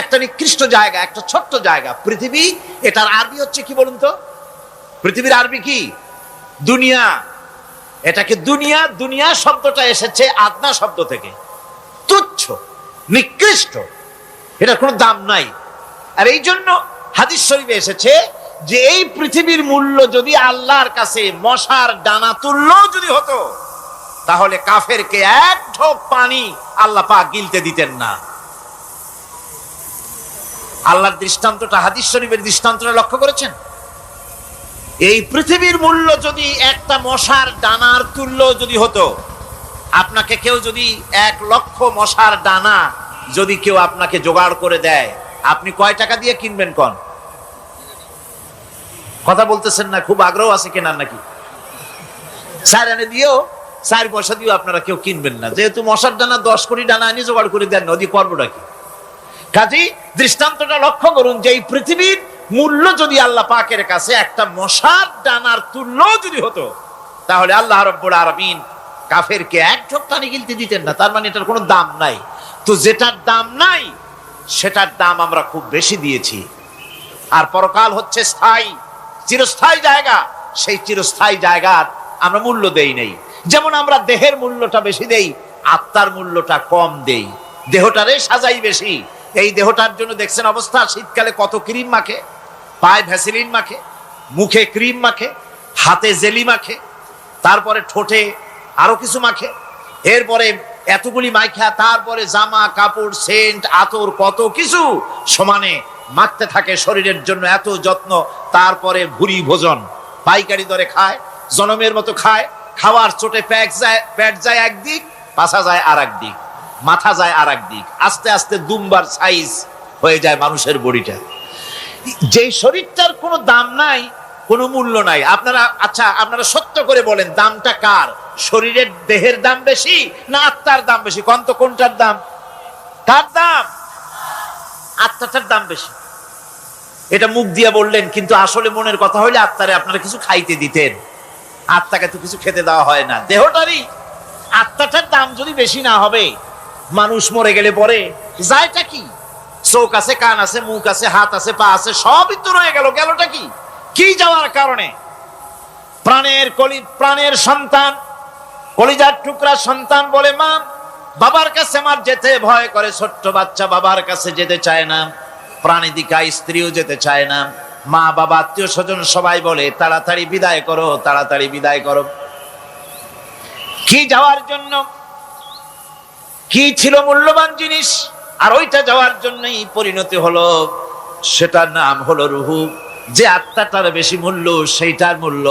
একটা নিকৃষ্ট জায়গা, একটা ছোট্ট জায়গা পৃথিবী। এটার আরবি হচ্ছে কি বলুন তো? পৃথিবীর আরবি কি? দুনিয়া। এটাকে দুনিয়া, দুনিয়া শব্দটা এসেছে আদনা শব্দ থেকে, তুচ্ছ, নিকৃষ্ট, এটার কোনো দাম নাই। আর এই জন্য হাদিস শরীফে এসেছে যে এই পৃথিবীর মূল্য যদি আল্লাহর কাছে মশার ডানা তুল্য যদি হতো, তাহলে কাফেরকে এক ঢোক পানি আল্লাহ পাক গিলতে দিতেন না। আল্লাহর দৃষ্টান্তটা, হাদিস শরীফের দৃষ্টান্তটা লক্ষ্য করেছেন? এই পৃথিবীর মূল্য যদি একটা মশার ডানার তুল্য যদি হতো, আপনাকে কেউ যদি 1,00,000 মশার ডানা যদি কেউ আপনাকে জোগাড় করে দেয়, আপনি কয় টাকা দিয়ে কিনবেন? কোন কথা বলতেছেন না? খুব আগ্রহ আছে কেনার নাকি? 4 আনা দিয়েও, 4 পয়সা দিয়েও আপনারা কেউ কিনবেন না, যেহেতু মশার ডানা 10 কোটি ডানা আনি জোগাড় করে দেন, নদী করবোটা কি? কাজী দৃষ্টান্তটা লক্ষ্য করুন যে এই পৃথিবীর মূল্য যদি আল্লাহ পাকের কাছে একটা মশার ডানার তুল্য যদি হতো, তাহলে আল্লাহ রাব্বুল আলামিন কাফেরকে এক ঢোক পানি গিলতে দিতেন না। তার মানে এটার কোনো দাম নাই। তো যেটার দাম নাই সেটার দাম আমরা খুব বেশি দিয়েছি। আর পরকাল হচ্ছে স্থায়ী, চিরস্থায়ী জায়গা। সেই চিরস্থায়ী জায়গার আমরা মূল্য দেই নাই। যেমন আমরা দেহের মূল্যটা বেশি দেই, আত্মার মূল্যটা কম দেই। দেহটারে সাজাই বেশি। এই দেহটার জন্য দেখছেন অবস্থা, শীতকালে কত ক্রিম মাখে, পায়ে ভ্যাসলিন মাখে, মুখে ক্রিম মাখে, হাতে জেলি মাখে, তারপরে ঠোঁটে আরো কিছু মাখে, এরপরে এতগুলি মাইখা তারপরে জামা কাপড় সেন্ট আতর কত কিছু সমানে মাখতে থাকে শরীরের জন্য, এত যত্ন। তারপরে ভুরি ভোজন পাইকারি দরে খায়, জনমের মতো খায়। খাওয়ার চোটে পেট যায় একদিক, পাছা যায় আর একদিক, মাথা যায় আর একদিক, আস্তে আস্তে দুমবার সাইজ হয়ে যায় মানুষের বডিটা। যেই শরীরটার কোনো দাম নাই, কোনো মূল্য নাই। আপনারা সত্য করে বলেন, দামটা কার? শরীরের দেহের দাম বেশি না আত্মার দাম বেশি? কোনটার দাম? কার দাম? আত্মাটার দাম বেশি। এটা মুখ দিয়ে বললেন, কিন্তু আসলে মনের কথা হইলে আত্মারে আপনারা কিছু খাইতে দিতেন। আত্মাকে তো কিছু খেতে দেওয়া হয় না, দেহটারই। আত্মাটার দাম যদি বেশি না হবে, মানুষ মরে গেলে পরে যায়টা কি? চোখ আছে, কান আছে, মুখ আছে, হাত আছে, পা আছে, সবই তো রয়ে গেল। গেলটা কি? কি যাওয়ার কারণে? প্রাণের সন্তান, কলিজার টুকরা সন্তান বলে মা, বাবার কাছে আমার যেতে ভয় করে। ছোট্ট বাচ্চা বাবার কাছে যেতে চায় না, প্রাণীদিকা স্ত্রীও যেতে চায় না। মা বাবা আত্মীয় স্বজন সবাই বলে তাড়াতাড়ি বিদায় করো, তাড়াতাড়ি বিদায় করো। কি যাওয়ার জন্য? কি ছিল মূল্যবান জিনিস, আর ওইটা যাওয়ার জন্যই পরিণতি হলো। সেটার নাম হলো রুহু। যে আত্মাটার বেশি মূল্য, সেইটার মূল্য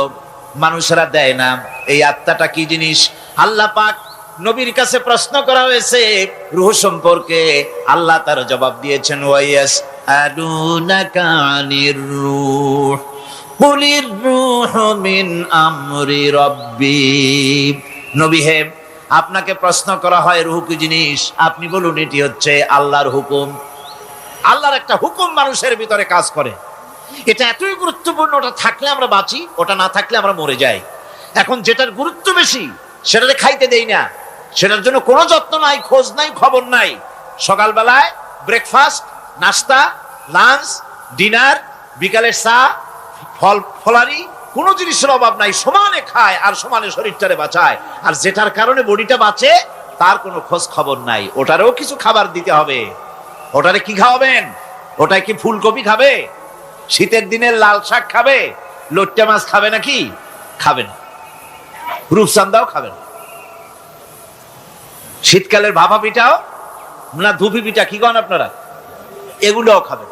মানুষেরা দেয় না। এই আত্মাটা কি জিনিস? আল্লাহ পাক নবীর কাছে প্রশ্ন করা হয়েছে রূহ সম্পর্কে, আল্লাহ তার জবাব দিয়েছেন, ওয়াইয়াস আলুনাকা আনির রূহ কুলির রূহু মিন আমরি রাব্বি। নবী হে, আপনাকে প্রশ্ন করা হয় রূহ কি জিনিস, আপনি বলুন এটি হচ্ছে আল্লাহর হুকুম। আল্লাহর একটা হুকুম মানুষের ভিতরে কাজ করে। এটা এতই গুরুত্বপূর্ণ, ওটা থাকলে আমরা বাঁচি, ওটা না থাকলে আমরা মরে যাই। এখন যেটার গুরুত্ব বেশি সেটাতে খাইতে দেই না, সেটার জন্য কোনো যত্ন নাই, খোঁজ নাই, খবর নাই। সকালবেলায় ব্রেকফাস্ট, নাস্তা, লাঞ্চ, ডিনার, বিকালের চা, ফলারি, কোনো জিনিসের অভাব নাই, সমানে খায় আর সমানে শরীরটারে বাঁচায়। আর যেটার কারণে বডিটা বাঁচে তার কোনো খোঁজ খবর নাই, ওটারও কিছু খাবার দিতে হবে। ওটারে কি খাওয়াবেন? ওটাই কি ফুলকপি খাবে? শীতের দিনের লাল শাক খাবে? লট্টা মাছ খাবে নাকি? খাবেন। রূপচান্দাও খাবেন। শীতকালের ভাপা পিঠাও না, ধুপি পিঠা কি কন আপনারা, এগুলোও খাবেন।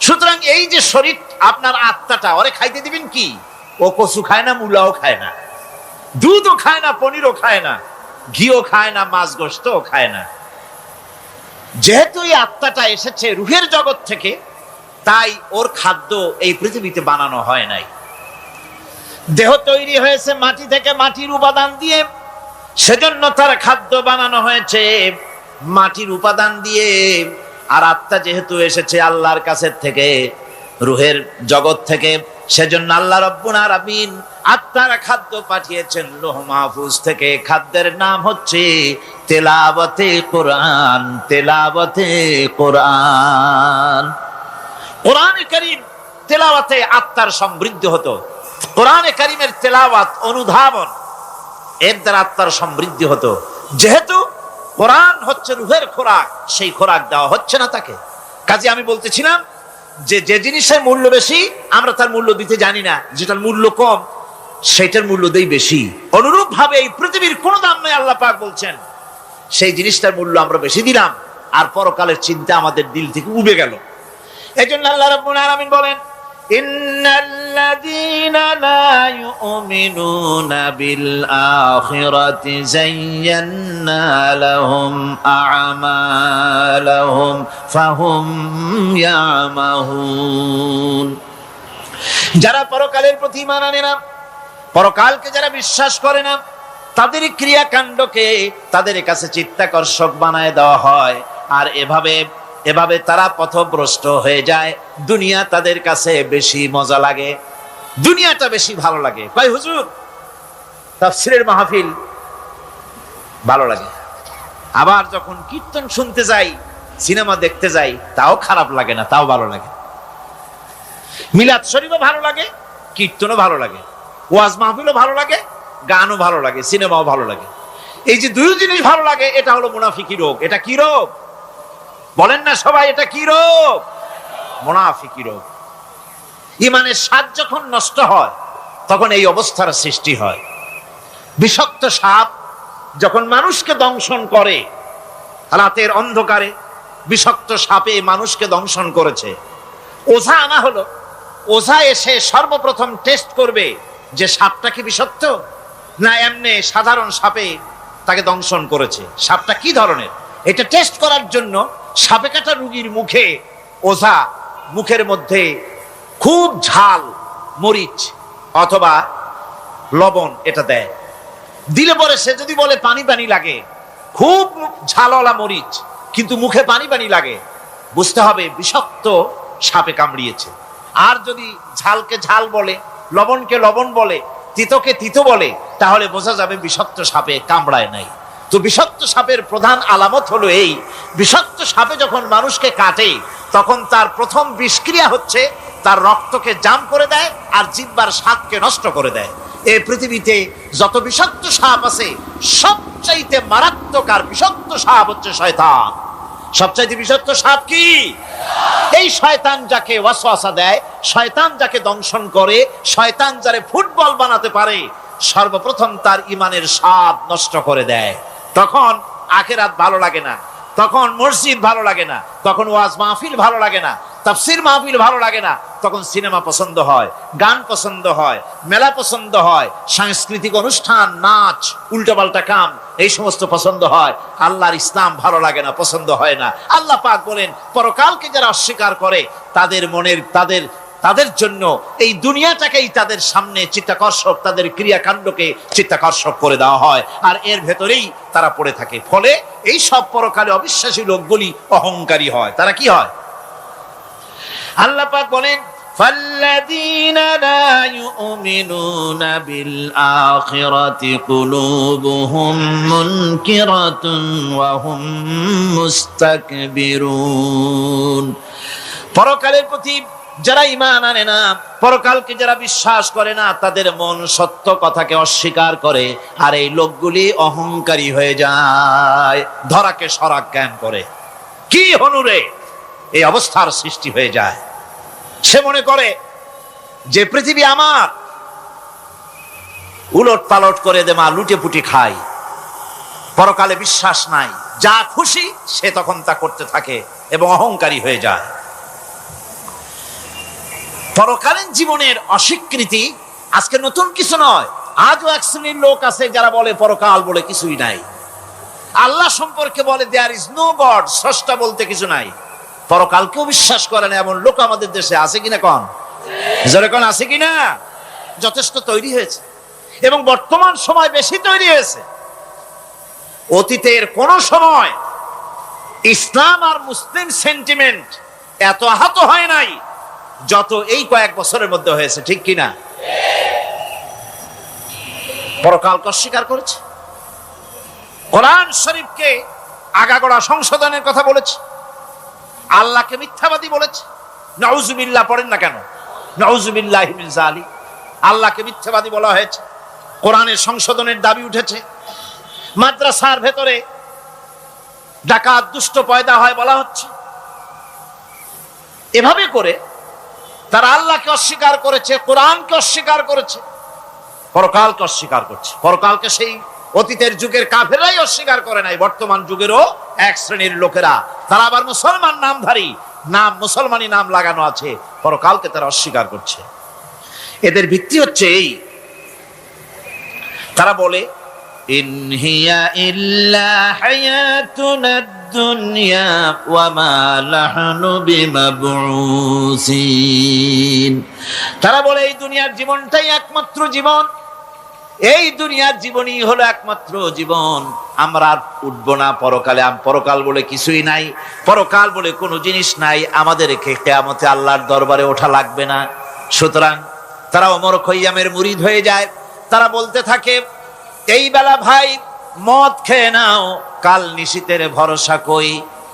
সুতরাং এই যে শরীর, আপনার আত্মাটা, ওরে খাইতে দিবেন কি? ও কচু খায় না, মূলাও খায় না, দুধও খায় না, পনিরও খায় না, ঘিও খায় না, মাছ গোশতও খায় না। যেহেতু এই আত্মাটা এসেছে রুহের জগৎ থেকে, তাই ওর খাদ্য এই পৃথিবীতে বানানো হয় নাই। দেহ তৈরি হয়েছে মাটি থেকে, মাটির উপাদান দিয়ে, সেজন্য তার খাদ্য বানানো হয়েছে মাটির উপাদান দিয়ে। আর আত্মা যেহেতু এসেছে আল্লাহর কাছে থেকে, রুহের জগৎ থেকে। সেজন্য আল্লাহ রাব্বুল আলামিন আত্মার খাদ্য পাঠিয়েছেন লৌহ মাহফুজ থেকে। খাদ্যের নাম হচ্ছে তেলাওয়াতে কোরআন। তেলাওয়াতে কোরআন। কোরআনে কারীম তেলাওয়াতে আত্মার সমৃদ্ধি হতো। কোরআনে কারীমের তেলাওয়াত অনুধাবন, এর দ্বারা আত্মার সমৃদ্ধি হতো। যেহেতু কোরআন হচ্ছে রুহের খোরাক, সেই খোরাক দেওয়া হচ্ছে না তাকে। কাজে আমি বলতেছিলাম যে যে জিনিসের মূল্য বেশি আমরা তার মূল্য দিতে জানি না, যেটার মূল্য কম সেটার মূল্য দেই বেশি। অনুরূপ ভাবে এই পৃথিবীর কোনো দাম নেই, আল্লাহ পাক বলছেন, সেই জিনিসটার মূল্য আমরা বেশি দিলাম আর পরকালের চিন্তা আমাদের দিল থেকে উবে গেল। এই জন্য আল্লাহ রাব্বুল আলামিন বলেন, ইন্নাল্লাযীনা লা ইউমিনুনা বিল আখিরাতি যায়্যান্না লাহুম আ'মালাহুম ফাহুম ইয়ামাহুন। যারা পরকালের প্রতি ঈমান আনে না, পরকালকে যারা বিশ্বাস করে না, তাদের ক্রিয়াকাণ্ডকে তাদের কাছে চিত্তাকর্ষক বানায় দেওয়া হয়। আর এভাবে তারা পথভ্রষ্ট হয়ে যায়। দুনিয়া তাদের কাছে বেশি মজা লাগে, দুনিয়াটা বেশি ভালো লাগে। কয় হুজুর তাফসীরের মাহফিল ভালো লাগে, আবার যখন কীর্তন শুনতে যাই, সিনেমা দেখতে যাই, তাও খারাপ লাগে না, তাও ভালো লাগে। মিলাদ শরীফও ভালো লাগে, কীর্তনও ভালো লাগে, ওয়াজ মাহফিলও ভালো লাগে, গানও ভালো লাগে, সিনেমাও ভালো লাগে। এই যে দুই জিনিস ভালো লাগে, এটা হলো মুনাফিকি রোগ। এটা কি রোগ বলেন না সবাই? এটা কি রোগ? মুনাফিকি রোগ। ঈমানের স্বাদ যখন নষ্ট হয় তখন এই অবস্থার সৃষ্টি হয়। বিষাক্ত সাপ যখন মানুষকে দংশন করে, রাতের অন্ধকারে বিষাক্ত সাপে মানুষকে দংশন করেছে, ওঝা আনা হলো। ওঝা এসে সর্বপ্রথম টেস্ট করবে যে সাপটা কি বিষাক্ত না এমনি সাধারণ সাপে তাকে দংশন করেছে, সাপটা কি ধরনের। এটা টেস্ট করার জন্য সাপে কাটা রোগীর মুখে ওঝা মুখের মধ্যে খুব ঝাল মরিচ অথবা লবণ এটা দেয়। দিলে পরে সে যদি বলে পানি পানি লাগে, খুব ঝালওয়ালা মরিচ কিন্তু মুখে পানি পানি লাগে, বুঝতে হবে বিষাক্ত সাপে কামড়িয়েছে। আর যদি ঝালকে ঝাল বলে, লবণকে লবণ বলে, তিতকে তিতো বলে, তাহলে বোঝা যাবে বিষাক্ত সাপে কামড়ায় নাই। তো বিষাক্ত সাপের প্রধান আলামত হলো এই, বিষাক্ত সাপে যখন মানুষকে কাটে তখন তার প্রথম বিষক্রিয়া হচ্ছে তার রক্তকে জাম করে দেয় আর জিহ্বার স্বাদকে নষ্ট করে দেয়। এই পৃথিবীতে যত বিষাক্ত সাপ আছে সবচাইতে মারাত্মক আর বিষাক্ত সাপ হচ্ছে শয়তান। সবচাইতে বিষাক্ত সাপ কি? এই শয়তান যাকে ওয়াসওয়াসা দেয়, শয়তান যাকে দংশন করে, শয়তান যারে ফুটবল বানাতে পারে, সর্বপ্রথম তার ঈমানের স্বাদ নষ্ট করে দেয়। তখন আখিরাত ভালো লাগে না, তখন মসজিদ ভালো লাগে না, তখন ওয়াজ মাহফিল ভালো লাগে না, তাফসীর মাহফিল ভালো লাগে না, তখন সিনেমা পছন্দ হয়, গান পছন্দ হয়, মেলা পছন্দ হয়, সাংস্কৃতিক অনুষ্ঠান, নাচ, উল্টাপাল্টা কাম, এই সমস্ত পছন্দ হয়। আল্লাহর ইসলাম ভালো লাগে না, পছন্দ হয় না। আল্লাহ পাক বলেন, পরকালকে যারা অস্বীকার করে তাদের মনের তাদের জন্য এই দুনিয়াটাকেই তাদের সামনে চিত্তাকর্ষক, তাদের ক্রিয়াকাণ্ডকে চিত্তাকর্ষক করে দেওয়া হয় আর এর ভেতরেই তারা পড়ে থাকে। ফলে এই সব পরকালে অবিশ্বাসী লোকগুলি অহংকারী হয়। তারা কি হয়? আল্লাহ পাক বলেন, ফাল্লাযীনা লা ইউমিনুনা বিল আখিরাতি কুলুবুহুম মুনকিরাতুন ওয়া হুম মুস্তাকবিরুন। পরকালের প্রতি যারা ঈমান আনে না, পরকালকে যারা বিশ্বাস করে না, তাদের মন সত্য কথাকে অস্বীকার করে আর এই লোকগুলি অহংকারী হয়ে যায়, ধরাকে সরাক জ্ঞান করে। কি হনুরে এই অবস্থার সৃষ্টি হয়ে যায়। সে মনে করে যে পৃথিবী আমার, উলট পালট করে দেমা লুটে পুটি খাই, পরকালে বিশ্বাস নাই, যা খুশি সে তখন তা করতে থাকে এবং অহংকারী হয়ে যায়। পরকালীন জীবনের অস্বীকৃতি আজকে নতুন কিছু নয়। আজও এক শ্রেণীর লোক আছে যারা বলে পরকাল বলে কিছুই নাই, আল্লাহ সম্পর্কে বলে দেয়ার ইজ নো গড, স্রষ্টা বলতে কিছু নাই, পরকালকেও বিশ্বাস করে না এমন লোক আমাদের দেশে আছে কিনা? কোন জোরে কোন আছে কিনা? যথেষ্ট তৈরি হয়েছে এবং বর্তমান সময় বেশি তৈরি হয়েছে। অতীতের কোন সময় ইসলাম আর মুসলিম সেন্টিমেন্ট এত আহত হয় নাই যত এই কয়েক বছরের মধ্যে হয়েছে, ঠিক কিনা? পরকালকে অস্বীকার করেছে, কোরআন শরীফকে আগাগোড়া সংশোধনের কথা বলেছে, আল্লাহকে মিথ্যাবাদী বলেছে। নাউজুবিল্লাহ পড়েন না কেন? নাউজুবিল্লাহি মিন যালিক। আল্লাহকে মিথ্যাবাদী বলা হয়েছে, কোরআনের সংশোধনের দাবি উঠেছে। মাদ্রাসার ভেতরে ডাকাত দুষ্ট পয়দা হয় বলা হচ্ছে। এভাবে করে তারা আল্লাহকে অস্বীকার করেছে, কোরআনকে অস্বীকার করেছে, পরকালকে অস্বীকার করছে। পরকালকে সেই অতীতের যুগের কাফেররাই অস্বীকার করে নাই, বর্তমান যুগেরও এক শ্রেণীর লোকেরা, তারা আবার মুসলমান নামধারী, নাম মুসলমানি নাম লাগানো আছে, পরকালকে তারা অস্বীকার করছে। এদের ভিত্তি হচ্ছে এই, তারা বলে ইন হিয়া ইল্লা হায়াতুনা দুনিয়া ওয়া মা নাহনু বিমাবউসিন। তারা বলে এই দুনিয়ার জীবনটাই একমাত্র জীবন, এই দুনিয়ার জীবনই হলো একমাত্র জীবন, আমরা আর উঠবো না পরকালে। পরকাল বলে কিছুই নাই, পরকাল বলে কোনো জিনিস নাই, আমাদেরকে কিয়ামতে আল্লাহর দরবারে ওঠা লাগবে না। সুতরাং তারা ওমর খৈয়ামের মুরিদ হয়ে যায়। তারা বলতে থাকে, এই বেলা ভাই মদ খেয়ে নাও, কাল নিশীতের ভরসা কই,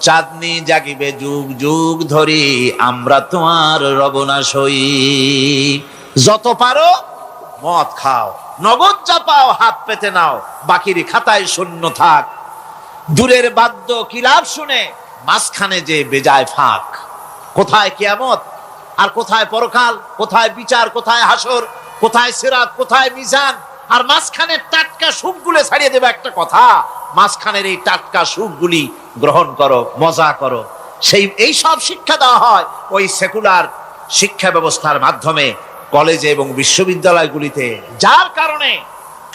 চাঁদনি জাগিবে যুগ যুগ ধরি, আমরা তোমার রবনাশ হই। যত পারো মদ খাও, নগদ যা পাও হাত পেতে নাও, বাকির খাতায় শূন্য থাক। দূরের বাদ্য কিলাপ শুনে মাঝখানে যে বেজায় ফাঁক। কোথায় কিয়ামত আর কোথায় পরকাল, কোথায় বিচার, কোথায় হাসর, কোথায় সিরাত, কোথায় মিজান, আর মাঝখানের টাটকা সুখগুলো ছাড়িয়ে দেবে একটা কথা, মাঝখানের এই টাটকা সুখগুলি গ্রহণ করো, মজা করো। এই সব শিক্ষা দেওয়া হয় ওই সেকুলার শিক্ষা ব্যবস্থার মাধ্যমে কলেজে এবং বিশ্ববিদ্যালয়গুলিতে, যার কারণে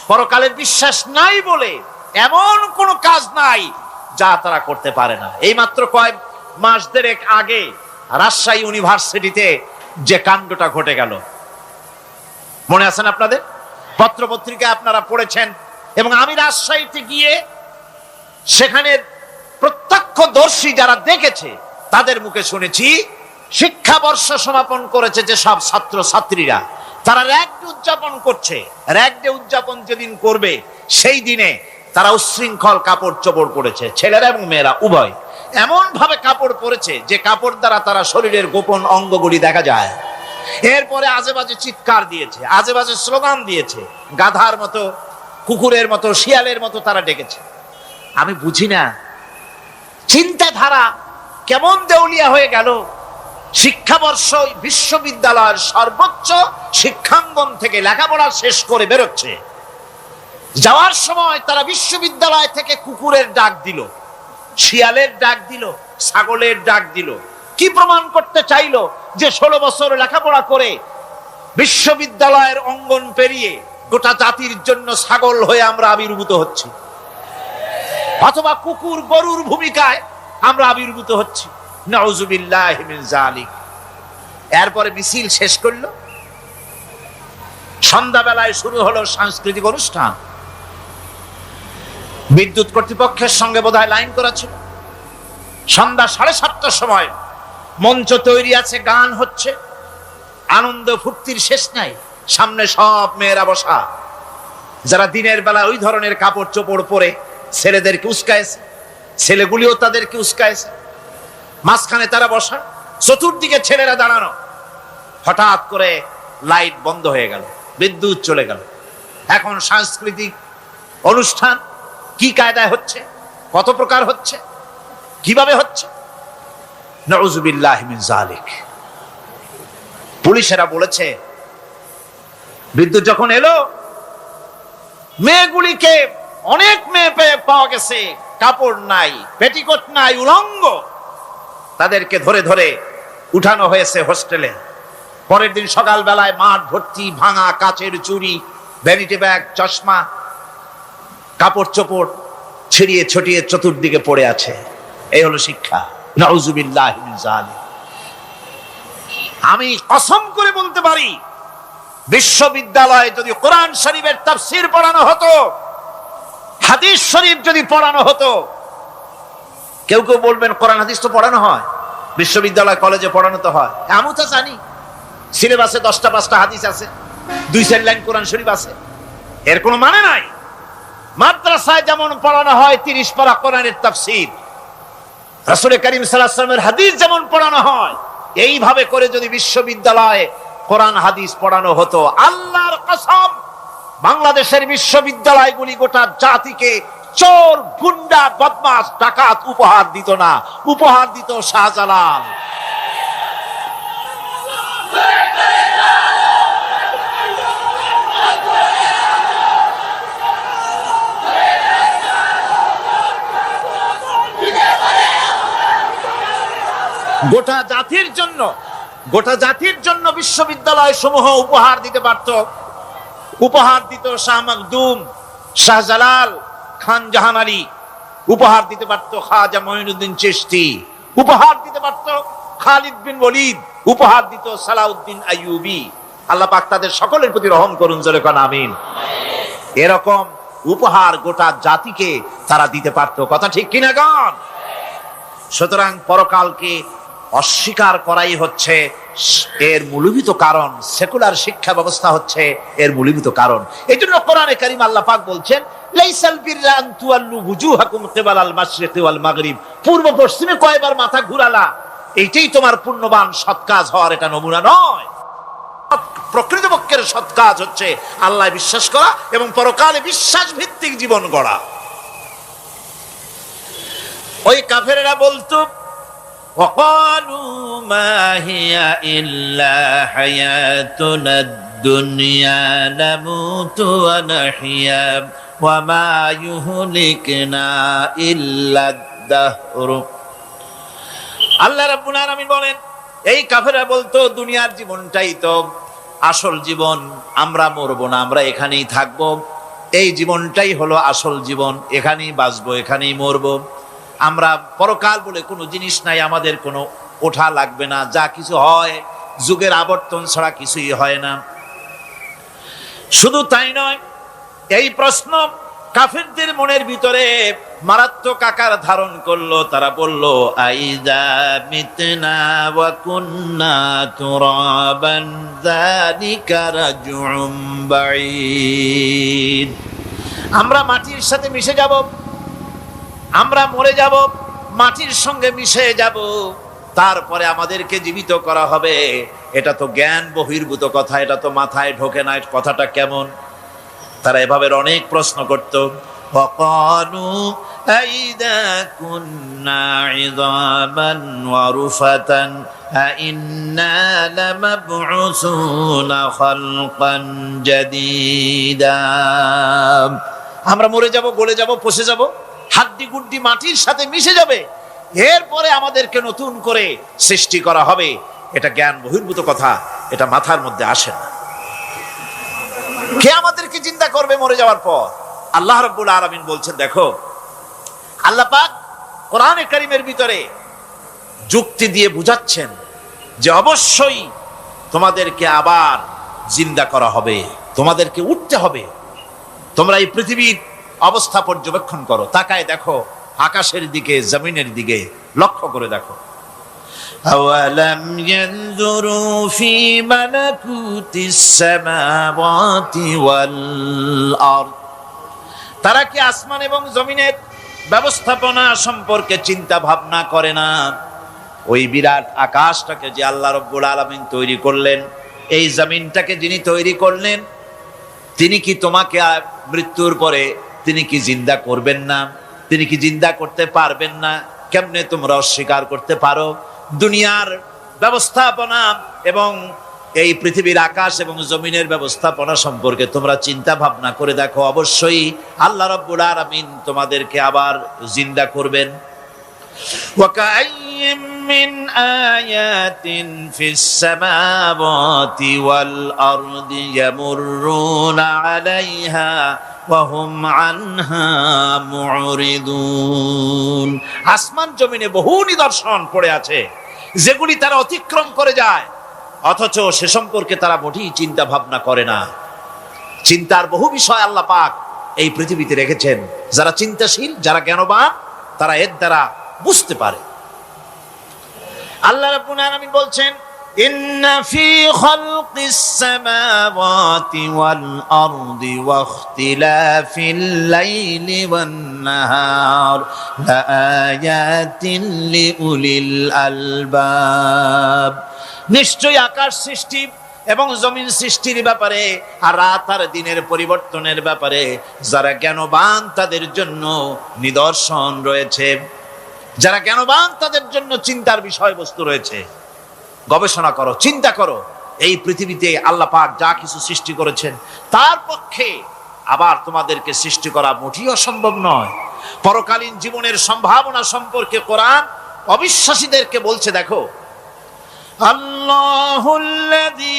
পরকালের বিশ্বাস নাই বলে এমন কোন কাজ নাই যা তারা করতে পারে না। এই মাত্র কয়েক মাস দেড়েক আগে রাজশাহী ইউনিভার্সিটিতে যে কাণ্ডটা ঘটে গেল, মনে আছেন আপনাদের? পত্রপত্রিকায় আপনারা পড়েছেন। এবং আমি রাজশাহীতে গিয়ে সেখানে প্রত্যক্ষদর্শী যারা দেখেছে তাদের মুখে শুনেছি, শিক্ষাবর্ষ সমাপন করেছে যে সব ছাত্র ছাত্রীরা, তারা র্যাগ ডে উদযাপন করছে। র্যাগ ডে উদযাপন যেদিন করবে সেই দিনে তারা উচ্ছৃঙ্খল কাপড় চোপড় পরেছে, ছেলেরা এবং মেয়েরা উভয় এমন ভাবে কাপড় পরেছে যে কাপড় দ্বারা তারা শরীরের গোপন অঙ্গগুলি দেখা যায়। এরপরে আজেবাজে চিৎকার দিয়েছে, আজেবাজে স্লোগান দিয়েছে, গাধার মতো, কুকুরের মতো, শিয়ালের মতো তারা ডেকেছে। আমি বুঝি না চিন্তাধারা কেমন দেউলিয়া হয়ে গেল। শিক্ষাবর্ষ বিশ্ববিদ্যালয়ের সর্বোচ্চ শিক্ষাঙ্গন থেকে লেখাপড়া শেষ করে বেরোচ্ছে, যাওয়ার সময় তারা বিশ্ববিদ্যালয় থেকে কুকুরের ডাক দিল, শিয়ালের ডাক দিল, ছাগলের ডাক দিল। কি প্রমাণ করতে চাইলো? যে 16 বছর লেখাপড়া করে বিশ্ববিদ্যালয়ের অঙ্গন পেরিয়ে গোটা জাতির জন্য ছাগল হয়ে আমরা আবির্ভূত হচ্ছি, অথবা কুকুর গরুর ভূমিকায় আমরা আবির্ভূত হচ্ছি। নাউজুবিল্লাহি মিন যালিক। এরপরে মিছিল শেষ করলো, সন্ধ্যাবেলায় শুরু হলো সাংস্কৃতিক অনুষ্ঠান। বিদ্যুৎ কর্তৃপক্ষের সঙ্গে বোধহয় লাইন করা ছিল। সন্ধ্যা 7:30টার সময় মঞ্চ তৈরি আছে, গান হচ্ছে, আনন্দ ফুর্তির শেষ নাই। সামনে সব মেয়েরা বসা, যারা দিনের বেলা ওই ধরনের কাপড় চোপড় পরে ছেলেদেরকে উস্কায়েছে, ছেলেগুলিও তাদেরকে উস্কায়েছে। মাঝখানে তারা বসা, চতুর্দিকে ছেলেরা দাঁড়ানো। হঠাৎ করে লাইট বন্ধ হয়ে গেল, বিদ্যুৎ চলে গেল। এখন সাংস্কৃতিক অনুষ্ঠান কি কায়দায় হচ্ছে, কত প্রকার হচ্ছে, কিভাবে হচ্ছে? নাউজুবিল্লাহি মিন যালিক। পুলিশেরা বলেছে বিদ্যুৎ যখন এলো, মেয়েগুলিকে অনেক মেয়ে পাওয়া গেছে, কাপড় নাই, পেটিকোট নাই, উলঙ্গ, তাদেরকে ধরে ধরে উঠানো হয়েছে হোস্টেলে। পরের দিন সকাল বেলায় মাঠ ভর্তি ভাঙা কাচের চুড়ি, ভ্যানিটি ব্যাগ, চশমা, কাপড় চোপড় ছিড়িয়ে ছটিয়ে চতুর্দিকে পড়ে আছে। এই হলো শিক্ষা। নাউজুবিল্লাহি মিন যালিক। আমি কসম করে বলতে পারি, বিশ্ববিদ্যালয়ে যদি কোরআন শরীফের তাফসীর পড়ানো হতো, হাদিস শরীফ যদি পড়ানো হতো, কেউ কেউ বলবেন কোরআন হাদিস তো পড়ানো হয়, বিশ্ববিদ্যালয় কলেজে পড়ানো তো হয়, আমি তো জানি, সিলেবাসে 10টা 5টা হাদিস আছে, 2-4 লাইন কোরআন শরীফ আছে, এর কোনো মানে নাই। মাদ্রাসায় যেমন পড়ানো হয় 30 পারা কোরআনের তাফসীর, রাসূল করিম সাল্লাল্লাহু আলাইহি ওয়াসাল্লামের হাদিস যেমন পড়ানো হয়, এইভাবে করে যদি বিশ্ববিদ্যালয়ে কোরআন হাদিস পড়ানো হতো, আল্লাহর কসম বাংলাদেশের বিশ্ববিদ্যালয়গুলি গোটা জাতিকে চোর, গুন্ডা, বদমাশ, ডাকাত উপহার দিত না, উপহার দিত শাহজালাল। গোটা জাতির জন্য বিশ্ববিদ্যালয় সমূহ উপহার দিতে পারত। উপহার দিত শাহ মখদুম, শাহজালাল, খান জাহান আলী, উপহার দিতে পারত খাজা মঈনুদ্দিন চিশতি, উপহার দিতে পারত খালিদ বিন ওলীদ, উপহার দিত সালাউদ্দিন আইয়ুবী। আল্লাহ পাক তাদের সকলের প্রতি রহম করুন, জোরে কোন আমিন। এরকম উপহার গোটা জাতিকে তারা দিতে পারত, কথা ঠিক কিনা গণ? সুতরাং পরকালকে অস্বীকার করাই হচ্ছে এর মূলভূত কারণ, সেকুলার শিক্ষা ব্যবস্থা হচ্ছে এর মূলভূত কারণ। এই জন্য কোরআনে কারীম আল্লাহ পাক বলছেন, লাইসাল বিররা আন তুওয়াল্লু বুজুহাকুম কিবালাল মাশরিকি ওয়াল মাগরিব, পূর্ব পশ্চিমে কয়বার মাথা ঘুরালা, এইটাই তোমার পুণ্যবান সৎ কাজ হওয়ার এটা নমুনা নয়। প্রকৃতপক্ষের সৎ কাজ হচ্ছে আল্লাহ বিশ্বাস করা এবং পরকালে বিশ্বাস ভিত্তিক জীবন গড়া। ওই কাফেরেরা বলতো, وقالوا ما هي إلا حياتنا الدنيا نموت ونحيا وما يهلكنا إلا الدهر। আল্লাহ রাব্বুল আলামিন বলেন, এই কাফেররা বলতো দুনিয়ার জীবনটাই তো আসল জীবন, আমরা মরবো না, আমরা এখানেই থাকবো, এই জীবনটাই হলো আসল জীবন, এখানেই বাঁচবো, এখানেই মরবো, আমরা পরকাল বলে কোনো জিনিস নাই, আমাদের কোনো ওঠা লাগবে না, যা কিছু হয় যুগের আবর্তন ছাড়া কিছুই হয় না। শুধু তাই নয়, এই প্রশ্ন কাফেরদের মনের ভিতরে মারাত্মক আকার ধারণ করলো। তারা বলল, আইযা মিতনা ওয়া কুন্না তুরাবান যালিকা রাজউম বাঈদ, আমরা মাটির সাথে মিশে যাব, আমরা মরে যাব, মাটির সঙ্গে মিশে যাব, তারপরে আমাদেরকে জীবিত করা হবে, এটা তো জ্ঞান বহির্ভূত কথা, এটা তো মাথায় ঢোকে না, কথাটা কেমন? তারা এভাবে অনেক প্রশ্ন করত। ওয়াকালু আইযা কুন্না ইযামান ওয়া রুফাতান আইন্না লামাবউসুনা খালকান জাদীদা, আমরা মরে যাব, গলে যাব, পচে যাব, হাড্ডি গুড্ডি মাটির সাথে মিশে যাবে, এরপরে আমাদেরকে নতুন করে সৃষ্টি করা হবে, এটা জ্ঞান বহির্ভূত কথা, এটা মাথার মধ্যে আসে না। কে আমাদেরকে চিন্তা করবে মরে যাওয়ার পর? আল্লাহ রাব্বুল আলামিন বলছেন, দেখো আল্লাহ পাক কোরআনে কারীমের ভিতরে যুক্তি দিয়ে বুঝাচ্ছেন যে অবশ্যই তোমাদেরকে আবার জিন্দা করা হবে, তোমাদেরকে উঠতে হবে। তোমরা এই পৃথিবীর অবস্থা পর্যবেক্ষণ করো, তাকায় দেখো আকাশের দিকে, জমিনের দিকে লক্ষ্য করে দেখো। আওয়ালাম ইয়ানজুরু ফি মালাকুতিস সামাওয়াতি ওয়াল আরদ, তারা কি আসমান এবং জমিনের ব্যবস্থাপনা সম্পর্কে চিন্তা ভাবনা করে না? ওই বিরাট আকাশটাকে যে আল্লাহ রাব্বুল আলামিন তৈরি করলেন, এই জমিনটাকে যিনি তৈরি করলেন, তিনি কি তোমাকে মৃত্যুর পরে তিনি কি জিন্দা করবেন না? তিনি কি জিন্দা করতে পারবেন না? কেমনে তোমরা অস্বীকার করতে পারো? দুনিয়ার ব্যবস্থাপনা এবং এই পৃথিবীর আকাশ এবং জমিনের ব্যবস্থাপনা সম্পর্কে তোমরা চিন্তা ভাবনা করে দেখো, অবশ্যই আল্লাহ রাব্বুল আলামিন তোমাদেরকে আবার জিন্দা করবেন। ওয়াকাইয়িম মিন আয়াতিন ফিস সামাওয়াতি ওয়াল আরদি ইয়ামুররুনা আলাইহা ওয়া হুম আনহা মুরিদুন, আসমান জমিনে বহু নিদর্শন পড়ে আছে যেগুলি তারা অতিক্রম করে যায়, অথচ সে সম্পর্কে তারা মোটেই চিন্তা ভাবনা করে না। চিন্তার বহু বিষয় আল্লাহ পাক এই পৃথিবীতে রেখেছেন, যারা চিন্তাশীল, যারা জ্ঞানবান, তারা এর দ্বারা বুঝতে পারে। আল্লাহ রাব্বুল আলামিন বলছেন, إن في خلق السماوات والأرض واختلاف الليل والنهار لآيات لأولي الألباب নিশ্চয়ই আকাশ সৃষ্টি এবং জমিন সৃষ্টির ব্যাপারে আর রাত আর দিনের পরিবর্তনের ব্যাপারে যারা জ্ঞানবান তাদের জন্য নিদর্শন রয়েছে। যারা জ্ঞানবান তাদের জন্য চিন্তার বিষয়বস্তু রয়েছে। গবেষণা করো, চিন্তা করো, এই পৃথিবীতে আল্লাহ পাক যা কিছু সৃষ্টি করেছেন তার পক্ষে আবার তোমাদেরকে সৃষ্টি করা মোটেই অসম্ভব নয়। পরকালীন জীবনের সম্ভাবনা সম্পর্কে কোরআন অবিশ্বাসীদেরকে বলছে, দেখো, আল্লাহুল্লাযী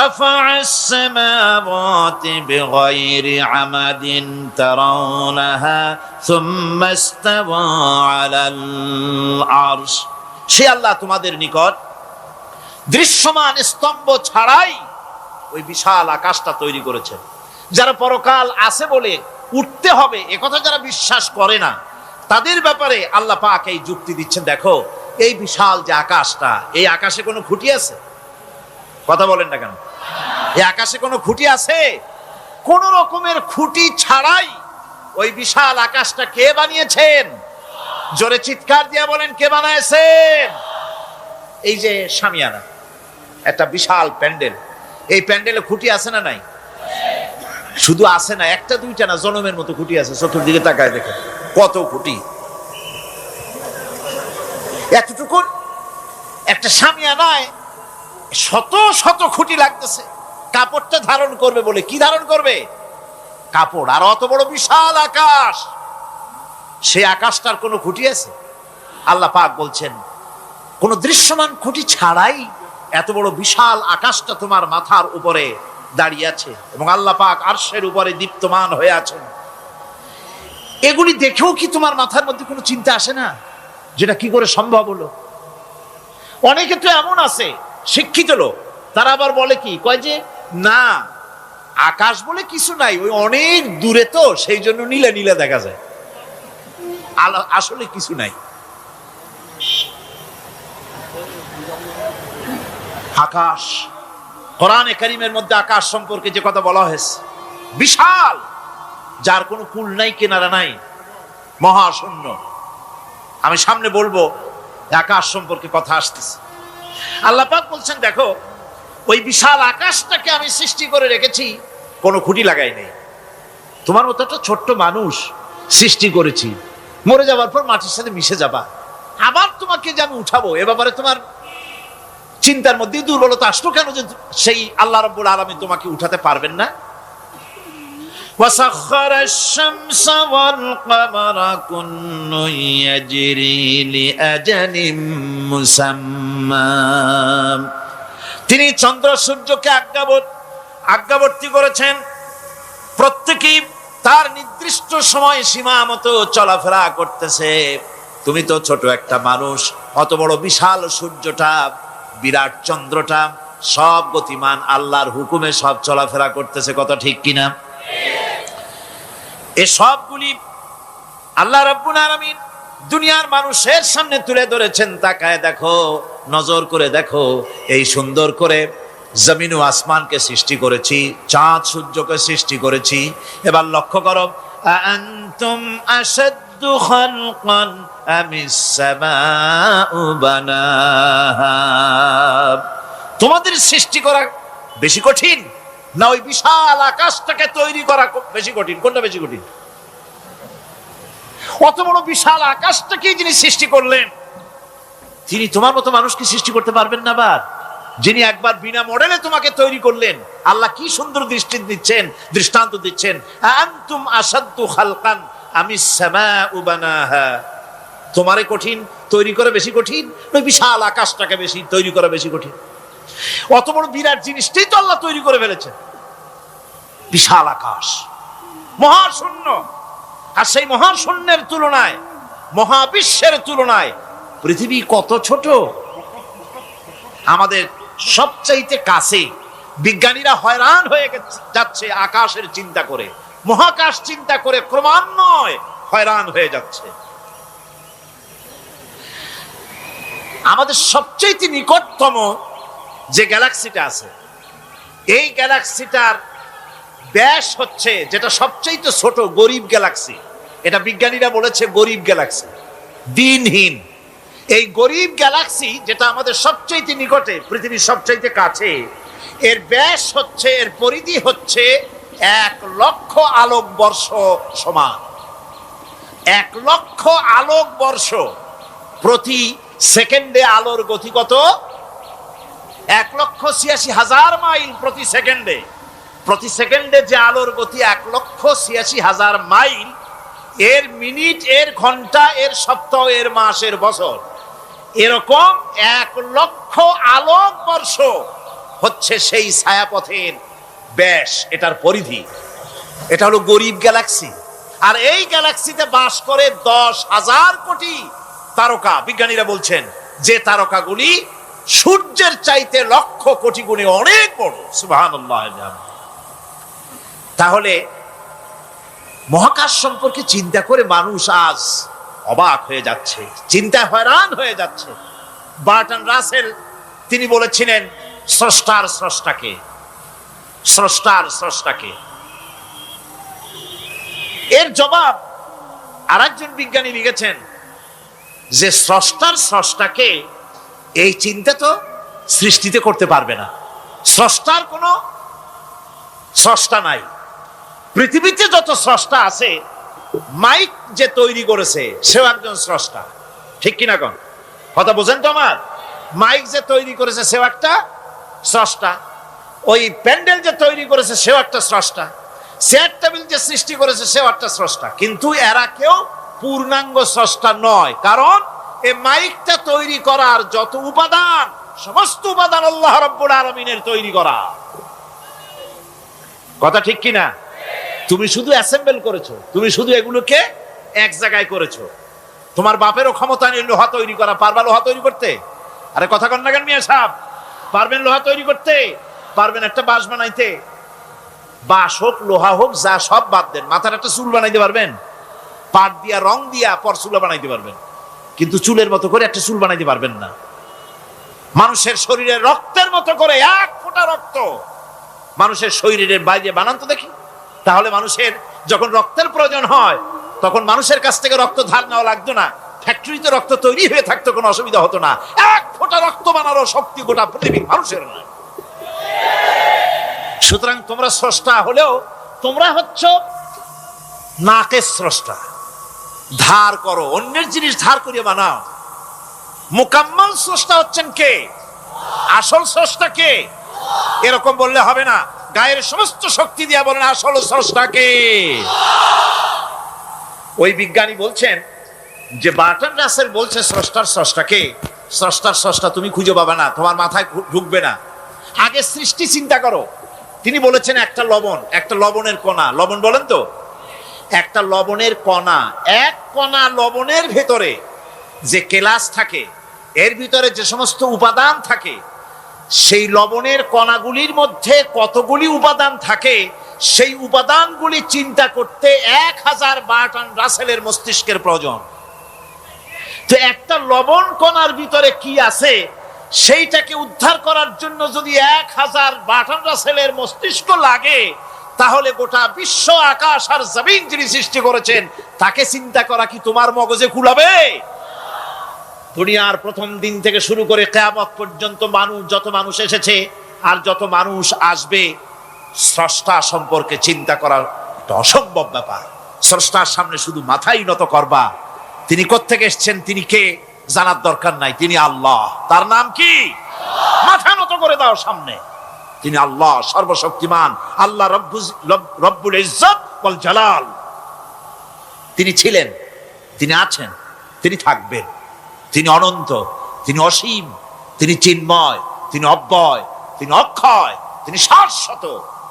রাফা'আস সামাওয়াতি বিগাইরি আমাদিন তারাউনাহা সুম্মা ইসতাওয়া আলাল আরশ। সে আল্লাহ তোমাদের নিকট দৃশ্যমান স্তম্ভ ছাড়াই ওই বিশাল আকাশটা তৈরি করেছেন। যারা পরকাল আছে বলে উঠতে হবে একথা যারা বিশ্বাস করে না, তাদের ব্যাপারে আল্লাহ পাক এই যুক্তি দিচ্ছেন, দেখো এই বিশাল যে আকাশটা, এই আকাশে কোনো খুঁটি আছে? কথা বলেন না কেন? এই আকাশে কোনো খুঁটি আছে? কোন রকমের খুঁটি ছাড়াই ওই বিশাল আকাশটা কে বানিয়েছেন? জোরে চিৎকার দিয়ে বলেন, কে বানাইছেন? এই যে শামিয়ানা, একটা বিশাল প্যান্ডেল, এই প্যান্ডেলে খুঁটি আছে না নাই? শুধু আছে না, একটা দুইটা না, জনমের মতো খুঁটি আছে। চতুর্দিকে তাকায় দেখে কত খুঁটি। এতটুকু একটা শামিয়ানায় শত শত খুঁটি লাগতেছে কাপড়টা ধারণ করবে বলে। কি ধারণ করবে? কাপড়। আর অত বড় বিশাল আকাশ, সেই আকাশটার কোনো খুঁটি আছে? আল্লাহ পাক বলছেন, কোন দৃশ্যমান খুঁটি ছাড়াই এত বড় বিশাল আকাশটা তোমার মাথার উপরে দাঁড়িয়ে আছে এবং আল্লাহ পাক আরশের উপরে দীপ্তমান হয়ে আছেন। এগুলি দেখেও কি তোমার মাথার মধ্যে কোনো চিন্তা আসে না যেটা কি করে সম্ভব হলো? অনেকে তো এমন আছে শিক্ষিত লোক, তারা আবার বলে কি, কয় যে না, আকাশ বলে কিছু নাই, ওই অনেক দূরে তো সেই জন্য নীলে নীলে দেখা যায়, আসলে কিছু নাই। আকাশ, কোরআনে কারীমের মধ্যে আকাশ সম্পর্কে যে কথা বলা হয়েছে, বিশাল, যার কোনো কূল নাই, কিনারা নাই, মহাশূন্য। আমি সামনে বলবো আকাশ সম্পর্কে কথা আসতেছে। আল্লাহ পাক বলছেন, দেখো ওই বিশাল আকাশটাকে আমি সৃষ্টি করে রেখেছি, কোনো খুঁটি লাগাই নেই। তোমার মতো একটা ছোট্ট মানুষ সৃষ্টি করেছি, মরে যাবার পর মাটির সাথে মিশে যাবা, আবার তোমাকে যে আমি উঠাবো, এ ব্যাপারে তোমার চিন্তার মধ্যে দুর্বলতা আসলো কেন যে সেই আল্লাহ রাব্বুল আলামিন তোমাকে উঠাতে পারবেন না? وسخر الشمس والقمر كل يجري لأجل مسمى। তিনি চন্দ্র সূর্যকে আজ্ঞাবর্তী করেছেন, প্রত্যেকেই তার নির্দিষ্ট সময় সীমা মতো চলাফেরা করতেছে। তুমি তো ছোট একটা মানুষ, অত বড় বিশাল সূর্যটা, বিরাট চন্দ্রটা, সব গতিমান, আল্লাহর হুকুমে সব চলাফেরা করতেছে, কথা ঠিক কিনা? এই সবগুলি আল্লাহ রাব্বুল আলামিন দুনিয়ার মানুষের সামনে তুলে ধরেছেন। তাকায় দেখো, নজর করে দেখো, এই সুন্দর করে জমিন ও আসমানকে সৃষ্টি করেছি, চাঁদ সূর্যকে সৃষ্টি করেছি। এবার লক্ষ্য করো, আনতুম আশাদ্দু খালকান আমিস সামাউ বানাহা। তোমাদের সৃষ্টি করা বেশি কঠিন না ওই বিশাল আকাশটাকে তৈরি করা বেশি কঠিন? কোনটা বেশি কঠিন? অত বড় বিশাল আকাশটাকে যিনি সৃষ্টি করলেন, তিনি তোমার মতো মানুষকে সৃষ্টি করতে পারবেন না? আবার যিনি একবার বিনা মডেলে তোমাকে তৈরি করলেন, আল্লাহ কি সুন্দর দৃষ্টান্ত দিচ্ছেন, আনতুম আশাদ্দু খালকান আমিস সামাউ বানাহা। তোমারে কঠিন তৈরি করা বেশি কঠিন, ওই বিশাল আকাশটাকে বেশি তৈরি করা বেশি কঠিন? অত বড় বিরাট জিনিসটাই তো আল্লাহ তৈরি করে ফেলেছেন, বিশাল আকাশ, মহাশূন্য। আর সেই মহাশূন্যের তুলনায়, মহাবিশ্বের তুলনায় পৃথিবী কত ছোট। আমাদের সবচাইতে কাছে। বিজ্ঞানীরা হয়রান হয়ে যাচ্ছে আকাশের চিন্তা করে, মহাকাশ চিন্তা করে ক্রমান্বয়ে হয়রান হয়ে যাচ্ছে। আমাদের সবচাইতে নিকটতম যে গ্যালাক্সিটা আছে, এই গ্যালাক্সিটার ব্যাস হচ্ছে, যেটা সবচেয়ে ছোট গরিব গ্যালাক্সি, এটা বিজ্ঞানীরা বলেছে গরিব গ্যালাক্সি, দিনহীন। এই গরিব গ্যালাক্সি যেটা আমাদের সবচেয়ে নিকটে, পৃথিবীর সবচেয়ে কাছে, এর ব্যাস হচ্ছে, এর পরিধি হচ্ছে 1,00,000 আলোকবর্ষ সমান। 1,00,000 আলোকবর্ষ। প্রতি সেকেন্ডে আলোর গতি কত? 1,86,000 মাইল প্রতি সেকেন্ডে। প্রতি সেকেন্ডে যে আলোর গতি 1,86,000 মাইল, এর মিনিট, এর ঘন্টা, এর সপ্তাহ, এর মাস, এর বছর, এরকম 1,00,000 আলোকবর্ষ হচ্ছে সেই ছায়াপথের ব্যাস, এটার পরিধি। এটা হলো গরিব গ্যালাক্সি। আর এই গ্যালাক্সিতে বাস করে 10,000 কোটি তারকা। বিজ্ঞানীরা বলছেন যে তারকাগুলি সূর্যের চাইতে লক্ষ কোটি গুণে অনেক বড়। সুবহানাল্লাহ। তাহলে মহাকাশ সম্পর্কে চিন্তা করে মানুষ আজ অবাক হয়ে যাচ্ছে, চিন্তায় হয়রান হয়ে যাচ্ছে। বার্টন রাসেল তিনি বলেছিলেন স্রষ্টার স্রষ্টাকে, স্রষ্টার স্রষ্টাকে। এর জবাব আরেকজন বিজ্ঞানী লিখেছেন যে স্রষ্টার স্রষ্টাকে এই চিন্তা তো সৃষ্টিতে করতে পারবে না। স্রষ্টার কোনো স্রষ্টা নাই। পৃথিবীতে যত স্রষ্টা আছে, মাইক যে তৈরি করেছে সেও একজন স্রষ্টা, ঠিক কিনা কোন কথা বোঝেন তো আমার? মাইক যে তৈরি করেছে সেও একটা স্রষ্টা, ওই প্যান্ডেল যে তৈরি করেছে সেও একটা স্রষ্টা, চেয়ার টেবিল যে সৃষ্টি করেছে সেও একটা স্রষ্টা। কিন্তু এরা কেউ পূর্ণাঙ্গ স্রষ্টা নয়, কারণ এই মাইকটা তৈরি করার যত উপাদান, সমস্ত উপাদান আল্লাহ রাব্বুল আলামিনের তৈরি করা। কথা ঠিক কিনা? তুমি শুধু অ্যাসেম্বল করেছো, তুমি শুধু এগুলোকে এক জায়গায় করেছো। তোমার বাপেরও ক্ষমতা নেই লোহা তৈরি করা। পারবা লোহা তৈরি করতে? আরে কথা কন না কেন মিয়া সাহেব? পারবেন লোহা তৈরি করতে? পারবেন একটা বাঁশ বানাইতে? বাঁশ হোক, লোহা হোক, যা সব বাদ দেন, মাথার একটা চুল বানাইতে পারবেন? পাট দিয়া, রং দিয়া পরচুলা বানাইতে পারবেন, কিন্তু চুলের মতো করে একটা চুল বানাইতে পারবেন না। মানুষের শরীরে রক্তের মতো করে এক ফোঁটা রক্ত মানুষের শরীরের বাইরে বানান তো দেখি। তাহলে মানুষের যখন রক্তের প্রয়োজন হয়, তখন মানুষের কাছ থেকে রক্ত ধার নেওয়া লাগতো না, ফ্যাক্টরিতে রক্ত তৈরি হয়ে থাকতো, কোনো অসুবিধা হতো না। এক ফোঁটা রক্ত বানানোর শক্তি গোটা পৃথিবীর মানুষের নয়। সুতরাং তোমরা স্রষ্টা হলেও তোমরা হচ্ছ নাকের স্রষ্টা। ধার করো, অন্যের জিনিস ধার করিয়ে বানাও। মুকাম্মাল স্রষ্টা হচ্ছেন কে? আসল স্রষ্টা কে? এরকম বললে হবে না, গায়ের সমস্ত শক্তি দিয়ে বলেন আসল স্রষ্টা কে। ওই বিজ্ঞানী বলছেন যে বার্টন রাসেল বলছে স্রষ্টার স্রষ্টা কে। স্রষ্টার স্রষ্টা তুমি খুঁজে পাবে না, তোমার মাথায় ঢুকবে না। আগে সৃষ্টি চিন্তা করো। তিনি বলেছেন একটা লবণ, একটা লবণের কণা, লবণ বলেন তো, একটা লবণের কণা, এক কণা লবণের ভেতরে যে কেলাস থাকে, এর ভিতরে যে সমস্ত উপাদান থাকে, সেই লবণের কণাগুলির মধ্যে কতগুলি উপাদান থাকে, সেই উপাদানগুলি চিন্তা করতে 1000 বার্টন রাসেলের মস্তিষ্কের প্রয়োজন। তো একটা লবণ কণার ভিতরে কি আছে সেইটাকে উদ্ধার করার জন্য যদি 1000 বার্টন রাসেলের মস্তিষ্ক লাগে, তাহলে গোটা বিশ্ব, আকাশ আর জমিন যিনি সৃষ্টি করেছেন তাকে চিন্তা করা কি তোমার মগজে কুলাবে? দুনিয়ার প্রথম দিন থেকে শুরু করে কিয়ামত পর্যন্ত মানুষ, যত মানুষ এসেছে আর যত মানুষ আসবে, স্রষ্টা সম্পর্কে চিন্তা করার একটা অসম্ভব ব্যাপার। স্রষ্টার সামনে শুধু মাথাই নত করবা। তিনি কোত্থেকে এসেছেন, তিনি কে জানার দরকার নাই, তিনি আল্লাহ। তার নাম কি? মাথা নত করে দাও সামনে। তিনি আল্লাহ, সর্বশক্তিমান আল্লাহ, রব্বুল ইজ্জত ওয়াল জালাল। তিনি ছিলেন, তিনি আছেন, তিনি থাকবেন। তিনি অনন্ত, তিনি অসীম, তিনি চিন্ময়, তিনি অব্যয়, তিনি অক্ষয়, তিনি শাশ্বত,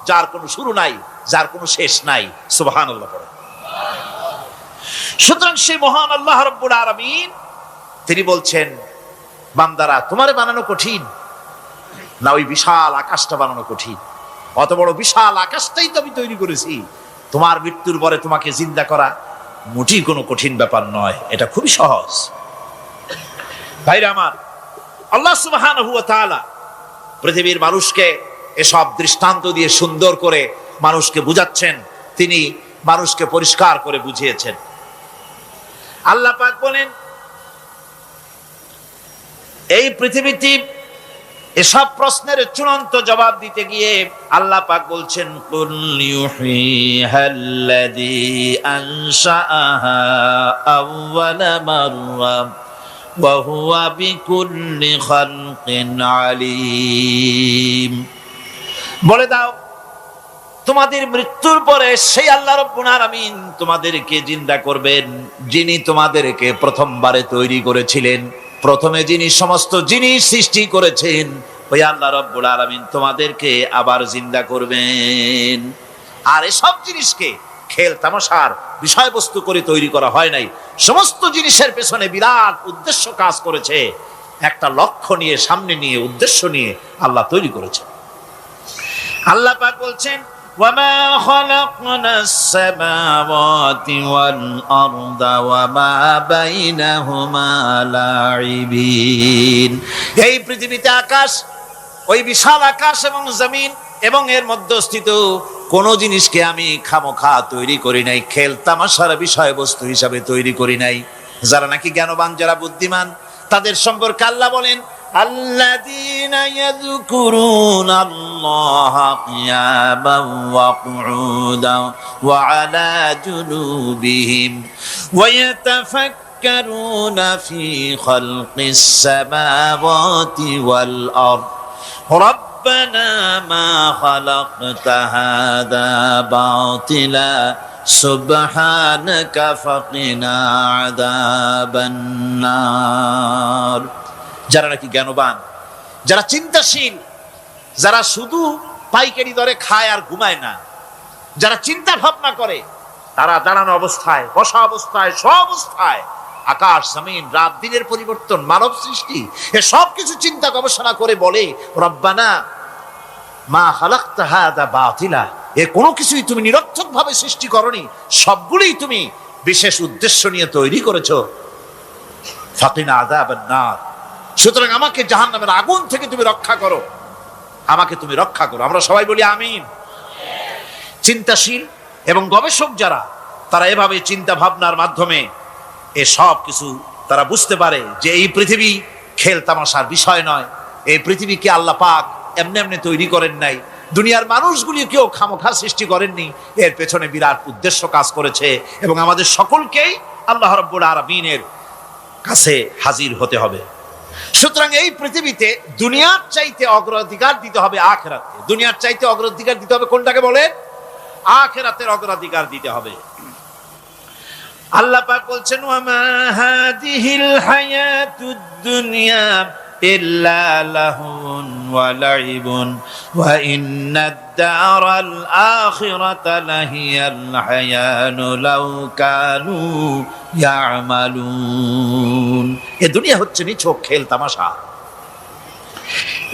যার কোনো শুরু নাই, যার কোনো শেষ নাই। সুবহানাল্লাহ পড়ে। সুতরাং সেই মহান আল্লাহ রাব্বুল আলামিন তিনি বলছেন, বান্দারা তোমারে বানানো কঠিন না ওই বিশাল আকাশটা বানানো কঠিন? অত বড় বিশাল আকাশটাই তো আমি তৈরি করেছি। তোমার মৃত্যুর পরে তোমাকে জিন্দা করা মোটেই কোনো কঠিন ব্যাপার নয়, এটা খুবই সহজ। ভাইরা আমার, আল্লাহ সুবহানাহু ওয়া তাআলা পৃথিবীর মানুষকে এসব দৃষ্টান্ত দিয়ে সুন্দর করে মানুষকে বুঝাচ্ছেন, তিনি মানুষকে পরিষ্কার করে বুঝিয়েছেন। আল্লাহ পাক বলেন, এই পৃথিবীতে এসব প্রশ্নের চূড়ান্ত জবাব দিতে গিয়ে আল্লাহ পাক বলছেন, কুল ইউহিহাল্লাযী আনশাআহা আউওয়ালা মাররা ওয়া হুয়া বিকুল্লি খালকিন আলীম। বলে দাও, তোমাদের মৃত্যুর পরে সেই আল্লাহ রাব্বুল আলামিন তোমাদেরকে জিন্দা করবেন, যিনি তোমাদেরকে প্রথমবারে তৈরি করেছিলেন। প্রথমে যিনি সমস্ত জিনিস সৃষ্টি করেছেন, ওই আল্লাহ রাব্বুল আলামিন তোমাদেরকে আবার জিন্দা করবেন। আর এসব জিনিসকে খেল তামাশার বিষয়বস্তু করে তৈরি করা হয় নাই। সমস্ত জিনিসের পেছনে বিরাট উদ্দেশ্য কাজ করেছে, একটা লক্ষ্য নিয়ে, সামনে নিয়ে, উদ্দেশ্য নিয়ে আল্লাহ তৈরি করেছেন। আল্লাহ পাক বলছেন, ওয়ামা খালাকনাস সামাওয়াতি ওয়াল আরদা ওয়ামা বাইনাহুমা লাইবিন। এই পৃথিবীতে আকাশ, ওই বিশাল আকাশ এবং জমিন এবং এর মধ্যস্থিত কোন জিনিসকে আমি খামোখা তৈরি করি নাই, খেল তামাশার বিষয়বস্তু হিসাবে তৈরি করি নাই। যারা নাকি জ্ঞানবান, যারা বুদ্ধিমান, তাদের সম্পর্কে আল্লাহ বলেন, আল্লাযীনা ইয়াযকুরুনাল্লাহা কিয়ামান ওয়া কুউদান ওয়া আলা জুনুবিহিম ওয়া ইয়াতাফাক্কারুনা ফি খালকিস সামাওয়াতি ওয়াল আরদ রব্বানা মা খালাকতা হাযা বাতিলা সুবহানাকা ফাকিনা আযাবান নার। যারা নাকি জ্ঞানবান, যারা চিন্তাশীল, যারা শুধু পাইকারি দরে খায় আর ঘুমায় না, যারা চিন্তা ভাবনা করে, তারা দাঁড়ানো অবস্থায়, বসা অবস্থায়, সব অবস্থায় আকাশ জমিন, রাত দিনের পরিবর্তন, মানব সৃষ্টি, এ সব কিছু চিন্তা গবেষণা করে বলে, রব্বানা মা খালাকতা হাযা বাতিলা, এ কোনো কিছুই তুমি নিরর্থক ভাবে সৃষ্টি করনি, সবগুলোই তুমি বিশেষ উদ্দেশ্য নিয়ে তৈরি করেছো। ফাকিনা আযাবান নার, সুতরাং আমাকে জাহান্নামের আগুন থেকে তুমি রক্ষা করো, আমাকে তুমি রক্ষা করো। আমরা সবাই বলি আমিন। চিন্তাশীল এবং গবেষক যারা, তারা এভাবে চিন্তা ভাবনার মাধ্যমে এ সব কিছু তারা বুঝতে পারে যে এই পৃথিবী খেল তামাশার বিষয় নয়। এই পৃথিবীকে আল্লাহ পাক এমনি এমনি তৈরি করেন নাই, দুনিয়ার মানুষগুলিকেও খামোখা সৃষ্টি করেননি, এর পেছনে বিরাট উদ্দেশ্য কাজ করেছে এবং আমাদের সকলকেই আল্লাহ রাব্বুল আলামিনের কাছে হাজির হতে হবে। সুতরাং এই পৃথিবীতে দুনিয়ার চাইতে অগ্রাধিকার দিতে হবে আখিরাতকে। দুনিয়ার চাইতে অগ্রাধিকার দিতে হবে কোনটাকে বলেন? আখিরাতের অগ্রাধিকার দিতে হবে। আল্লাহ পাক বলছেন, ওয়ামা হাদিহিল হায়াতুদ দুনিয়া ইল্লা লাহুন ওয়া লাইবুন ওয়া ইন্নাদ দারাল আখিরাতা লাহিয়াল হায়ানু লাউ কানু ইয়ামালুন। এই দুনিয়া হচ্ছে নিছক খেল তামাশা,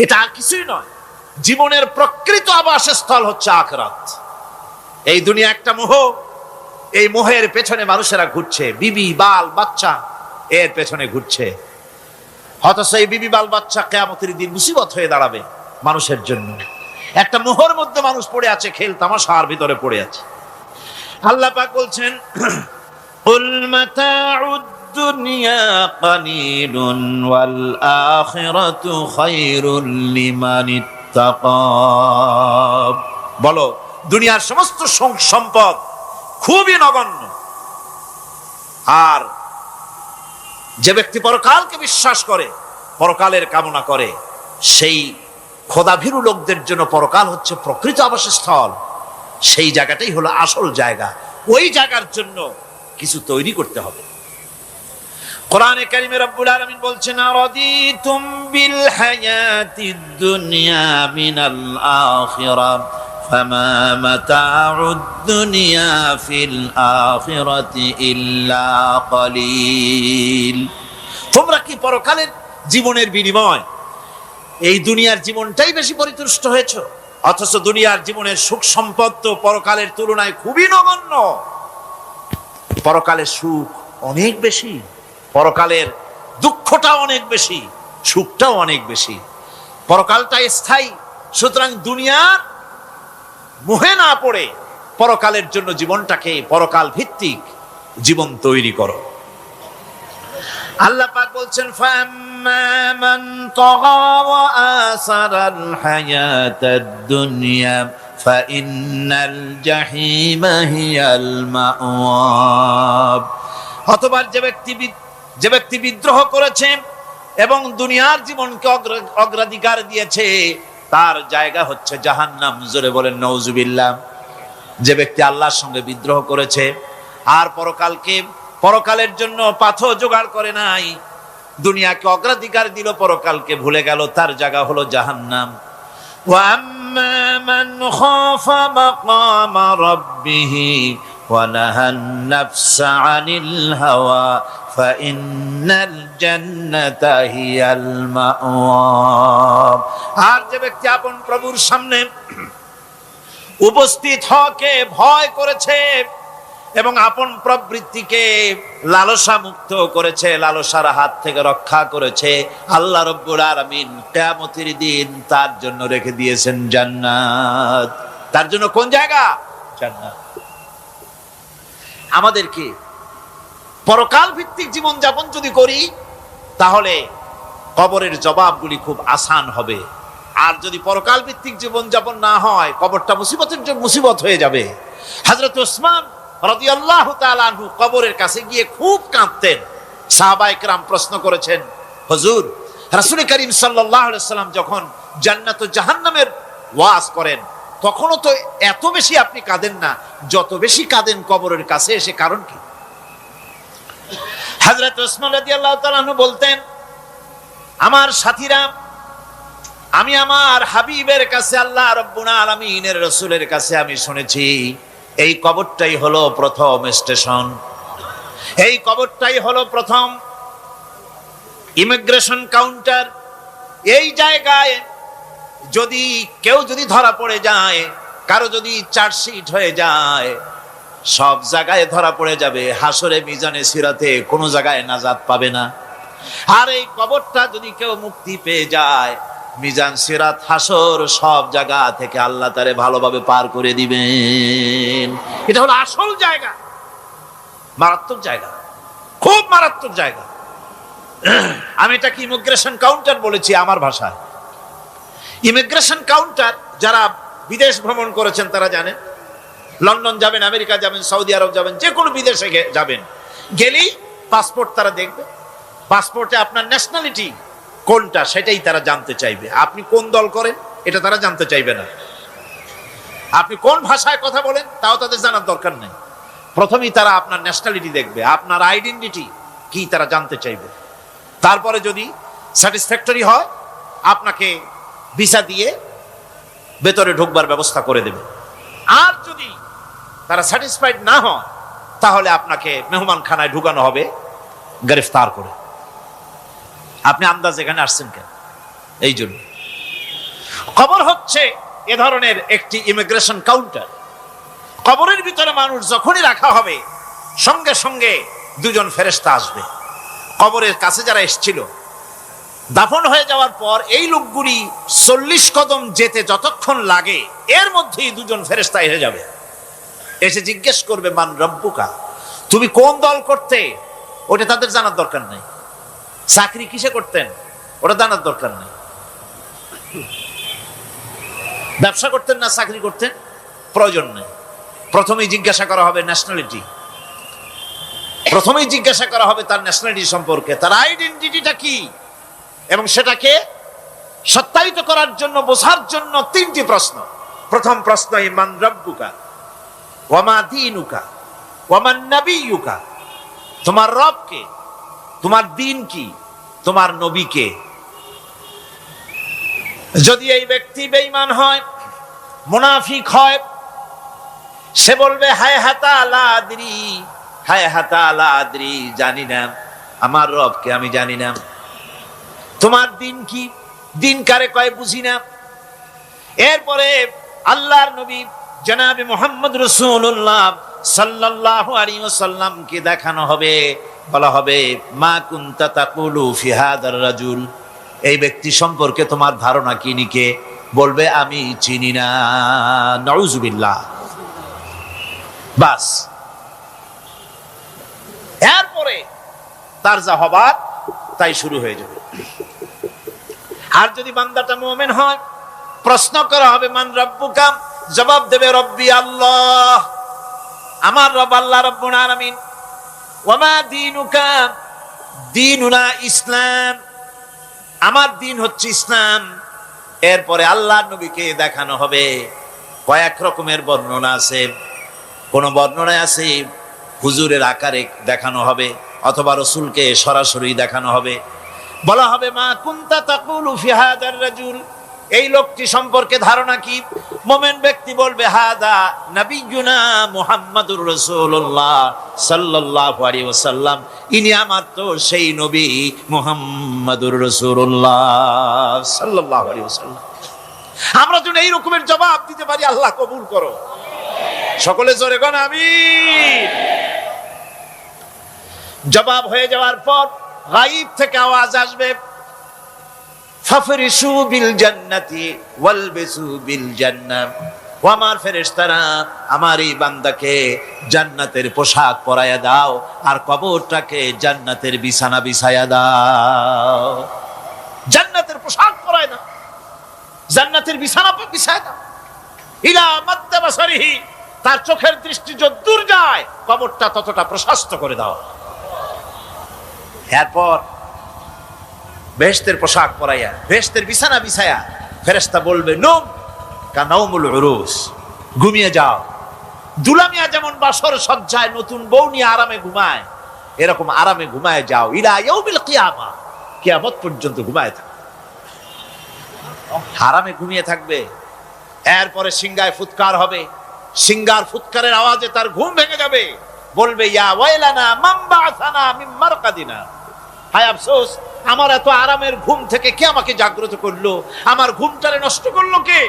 এটা আর কিছুই নয়। জীবনের প্রকৃত আবাসস্থল হচ্ছে আখিরাত। এই দুনিয়া একটা মোহ, এই মোহের পেছনে মানুষেরা ঘুরছে, বিবি বাল বাচ্চা এর পেছনে ঘুরছে। অথচ এই বিবি বাল বাচ্চা কিয়ামতের দিন মুসিবত হয়ে দাঁড়াবে মানুষের জন্য। একটা মোহর মধ্যে মানুষ পড়ে আছে, খেল তামাশার ভিতরে পড়ে আছে। আল্লাহ পাক বলছেন, কুল মাতাউদ দুনিয়া কালিলুন ওয়াল আখিরাতু খায়রুল লিমান ইত্তাকা। বলো, দুনিয়ার সমস্ত সম্পদ খুবই নগণ্য, আর যে ব্যক্তি পরকালকে বিশ্বাস করে, পরকালের কামনা করে, সেই খোদাভীরু লোকদের জন্য পরকাল হচ্ছে প্রকৃত আবাসস্থল। সেই জায়গাটাই হলো আসল জায়গা। ওই জায়গার জন্য কিছু তৈরি করতে হবে। কোরআনে কারিমে রব্বুল আলামিন বলছেন, আরাদিতুম বিল হায়াতিদ দুনিয়া মিনাল আখিরাহ ফামা মাতাউদ দুনিয়া ফিল আখিরাতি ইল্লা কালিল। তোমরা কি পরকালের জীবনের বিনিময় এই দুনিয়ার জীবনটাই বেশি পরিতুষ্ট হয়েছ? অথচ দুনিয়ার জীবনের সুখ সম্পদ তো পরকালের তুলনায় খুবই নগণ্য। পরকালের সুখ অনেক বেশি, পরকালের দুঃখটাও অনেক বেশি, সুখটাও অনেক বেশি। পরকালটা স্থায়ী। সুতরাং দুনিয়ার মোহে না পড়ে পরকালের জন্য জীবনটাকে পরকাল ভিত্তিক জীবন তৈরি করো। আল্লাহ পাক বলছেন, ফাম্মা মান তাগা ওয়া আসারাল হায়াতাদ দুনিয়া ফাইন্নাল জাহিমা হিয়াল মাওয়াব। অতঃপর যে ব্যক্তি বিদ্রোহ করেছে এবং দুনিয়ার জীবনকে অগ্রাধিকার দিয়েছে, তার জায়গা হচ্ছে জাহান্নাম। জোরে বলেন নাউজুবিল্লাহ। যে ব্যক্তি আল্লাহর সঙ্গে বিদ্রোহ করেছে আর পরকালের জন্য পাথর জোগাড় করে নাই, দুনিয়াকে অগ্রাধিকার দিল, পরকালকে ভুলে গেল, তার জায়গা হলো জাহান্নাম। ওয়া আম্মা মান খাফা মাকামা রাব্বিহি ওয়া নাহান নাফসা আনিল হাওয়া ফাইন্নাল জান্নাতা হিয়াল মাওয়া। আর যে ব্যক্তি আপন প্রভুর সামনে উপস্থিত হওয়াকে ভয় করেছে এবং আপন প্রবৃত্তিকে লালসা মুক্ত করেছে, লালসার হাত থেকে রক্ষা করেছে, আল্লাহ রাব্বুল আলামিন কিয়ামতের দিন তার জন্য রেখে দিয়েছেন জান্নাত। তার জন্য কোন জায়গা? জান্নাত। আমাদেরকে পরকাল ভিত্তিক জীবন যাপন যদি করি, তাহলে কবরের জবাবগুলি খুব আসান হবে। আর যদি পরকাল ভিত্তিক জীবন যাপন না হয়, কবরটা মুসিবত হয়ে যাবে। হযরত ওসমান রাদিয়াল্লাহু তাআলা আনহু কবরের কাছে গিয়ে খুব কাঁদতেন। সাহাবায়ে কেরাম প্রশ্ন করেছেন, হুজুর, রাসূল করিম সাল্লাল্লাহু আলাইহি ওয়াসাল্লাম যখন জান্নাত ও জাহান্নামের ওয়াজ করেন, তখনও তো এত বেশি আপনি কাঁদেন না, যত বেশি কাঁদেন কবরের কাছে এসে, কারণ কি? হযরত ওসমান রাদিয়াল্লাহু তাআলা আনহু বলতেন, আমার সাথীরা, আমি আমার হাবিবের কাছে, আল্লাহ রাব্বুল আলামিনের রাসূলের কাছে আমি শুনেছি, এই কবরটাই হলো প্রথম স্টেশন, এই কবরটাই হলো প্রথম ইমিগ্রেশন কাউন্টার। এই জায়গায় যদি কেউ ধরা পড়ে যায়, কারো যদি চার্জশিট হয়ে যায়, সব জায়গায় ধরা পড়ে যাবে। হাসরে মিজানে সিরাতে কোনো জায়গায় নাজাত পাবে না। আর এই কবরটা যদি কেউ মুক্তি পেয়ে যায়, মিজান সিরাত হাসর সব জায়গা থেকে আল্লাহ তারে ভালোভাবে পার করে দিবেন। এটা হলো আসল জায়গা, মারাত্মক জায়গা, খুব মারাত্মক জায়গা। আমি এটাকে ইমিগ্রেশন কাউন্টার বলেছি আমার ভাষায়। ইমিগ্রেশন কাউন্টার, যারা বিদেশ ভ্রমণ করেছেন তারা জানেন। লন্ডন যাবেন, আমেরিকা যাবেন, সৌদি আরব যাবেন, যে কোনো বিদেশে যাবেন, গেলেই পাসপোর্ট তারা দেখবে। পাসপোর্টে আপনার ন্যাশনালিটি কোনটা সেটাই তারা জানতে চাইবে। আপনি কোন দল করেন এটা তারা জানতে চাইবে না। আপনি কোন ভাষায় কথা বলেন তাও তাদের জানার দরকার নেই। প্রথমেই তারা আপনার ন্যাশনালিটি দেখবে, আপনার আইডেন্টিটি কি তারা জানতে চাইবে। তারপরে যদি স্যাটিসফ্যাক্টরি হয়, আপনাকে ভিসা দিয়ে ভেতরে ঢুকবার ব্যবস্থা করে দেবে। আর যদি তারা স্যাটিসফাইড না হয়, তাহলে আপনাকে মেহমানখানায় ঢুকানো হবে গ্রেফতার করে। আপনি আন্দাজ এখানে আসছেন কেন? এই জন্য কবর হচ্ছে এ ধরনের একটি ইমিগ্রেশন কাউন্টার। কবরের ভিতরে মানুষ যখনই রাখা হবে, সঙ্গে সঙ্গে দুজন ফেরেশতা আসবে। কবরের কাছে যারা এসেছিল, দাফন হয়ে যাওয়ার পর এই লোকগুলি 40 কদম যেতে যতক্ষণ লাগে, এর মধ্যেই দুজন ফেরেশতা এসে যাবে। এসে জিজ্ঞেস করবে, মান রব্বুকা, তুমি কোন দল করতে? ওটা তাদের জানার দরকার নেই। চাকরি কিসে করতেন ওটা জানার দরকার নেই। ব্যবসা করতেন না চাকরি করতেন, প্রয়োজন নেই। প্রথমেই জিজ্ঞাসা করা হবে ন্যাশনালিটি, প্রথমেই জিজ্ঞাসা করা হবে তার ন্যাশনালিটি সম্পর্কে, তার আইডেন্টিটিটা কি, এবং সেটাকে সত্যায়িত করার জন্য, বোঝার জন্য 3টি প্রশ্ন। প্রথম প্রশ্ন, মান রব্বুকা ওয়া মা দীনুকা ওয়া মান নাবিয়্যুকা, তোমার রব কে, তোমার দিন কি, তোমার নবী কে। যদি এই ব্যক্তি বেঈমান হয়, মুনাফিক হয়, সে বলবে, হায় হাতা লা আদরি, হায় হাতা লা আদরি, জানি না আমার রবকে, আমি জানি না। তোমার দিন কি, দিন কারে কয় বুঝি না। এরপরে আল্লাহর নবী জনাবে মুহাম্মদ রাসূলুল্লাহ সাল্লাল্লাহু আলাইহি ওয়াসাল্লামকে দেখানো হবে, বলা হবে, মা কুনতা তাকুলু ফি হাদার রাজুল, এই ব্যক্তি সম্পর্কে তোমার ধারণা কি? নিকে বলবে আমি চিনি না। নাউজুবিল্লাহ। বাস, এরপরে তার যা হবার তাই শুরু হয়ে যাবে। আর যদি বান্দাটা মুমিন হয়, প্রশ্ন করা হবে মান রাব্বুকা, জবাব দেবে রব্বি আল্লাহ, আমার রব আল্লাহ রাব্বুল আলামিন। ওয়া মা দীনুকা, দীনুনা ইসলাম, আমার দিন হচ্ছে ইসলাম। এরপরে আল্লাহর নবীকে দেখানো হবে। কয়েক রকমের বর্ণনা আছে। কোন বর্ণনায় আছে হুজুরের আকারে দেখানো হবে, অথবা রাসূলকে সরাসরি দেখানো হবে। বলা হবে মা কুনতা তাকুলু ফি হাদার রাজুল, এই লোকটি সম্পর্কে ধারণা কি? মুমিন ব্যক্তি বলবে হাদা নবিয়ুনা মুহাম্মাদুর রাসূলুল্লাহ সাল্লাল্লাহু আলাইহি ওয়াসাল্লাম, ইনি আমার তো সেই নবী মুহাম্মাদুর রাসূলুল্লাহ সাল্লাল্লাহু আলাইহি ওয়াসাল্লাম। আমরা যেন এই রকমের জবাব দিতে পারি, আল্লাহ কবুল করো। সকলে জোরে গণ আমিন। জবাব হয়ে যাওয়ার পর গায়ব থেকে আওয়াজ আসবে, ফাফরিশু বিল জান্নাতি ওয়ালবিসু বিল জান্নাহ, ও আমার ফেরেশতারা, আমার এই বান্দাকে জান্নাতের পোশাক পরায়া দাও, আর কবরটাকে জান্নাতের বিছানা বিছায়া দাও। জান্নাতের পোশাক পরায় দাও, জান্নাতের বিছানা বিছায়া দাও। ইলা মাদ্দা বাসারিহি, তার চোখের দৃষ্টি যতদূর যায় কবরটা ততটা প্রশস্ত করে দাও। এরপর বেহেশতের পোশাক পরাইয়া, বেহেশতের বিছানা বিছায়া ফেরেশতা বলবে নুম কানাউমুল উরুস, ঘুমিয়ে যাও। দুলামিয়া যেমন বাসর সজ্জায় নতুন বউ নিয়ে আরামে ঘুমায়, এরকম আরামে ঘুমায় যাও। ইলা ইয়াউমিল কিয়ামা, কিয়ামত পর্যন্ত ঘুমায় থাকবে, আরামে ঘুমিয়ে থাকবে। এরপরে সিংহায় ফুৎকার হবে, সিংহার ফুৎকারের আওয়াজে তার ঘুম ভেঙে যাবে। বলবে ইয়া ওয়াইলানা মান বাআসানা মিন মারকাদিনা, হায় আফসোস, আমার এত আরামের ঘুম থেকে কে আমাকে জাগ্রত করলো, আমার ঘুমটারে নষ্ট করলো কে?